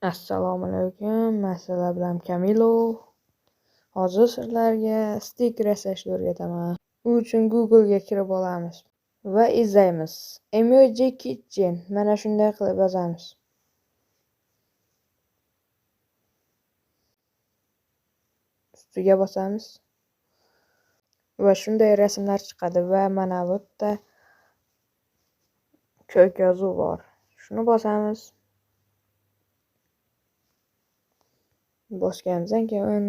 Assalomu alaykum. Men sizlar bilan Kamilo. Hozir sizlarga stiker yasashni o'rgataman. U uchun Google'ga kirib olamiz va izlaymiz. Emoji Kitchen. Mana shunday qilib yozamiz. Ustiga bosamiz. Va shunday rasmlar chiqadi va mana bu yerda ko'k yozuv bor. Shuni bosamiz. Bosganimizdan keyin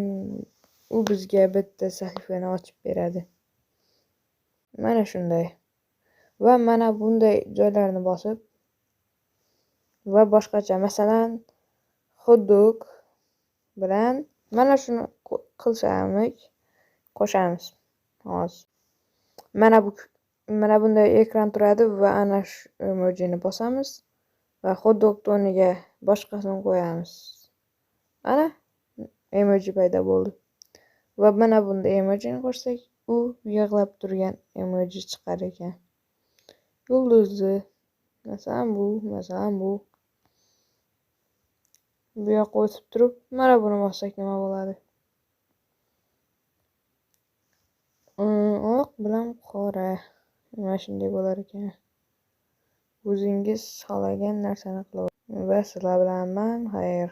u bizga bitta sahifani ochib beradi. Mana shunday. Va mana bunday joylarni bosib va boshqacha, masalan, hot-dog bilan mana shuni qo'shamiz. Hozir mana bunday ekran turadi va ana shu emojini bosamiz va hot-dog o'rniga boshqasini qo'yamiz. Mana emoji paydo bo'ldi. Va mana bunday emojini qo'shsak, u yig'lab turgan emoji chiqar ekan. Yulduzli. Masalan bu. Bu yoqqa o'tib turib, mana buni bossak nima bo'ladi? Oq bilan qora. Mana shunday bo'lar ekan. O'zingiz xohlagan narsani qiling. Va sizlar bilan men xayr.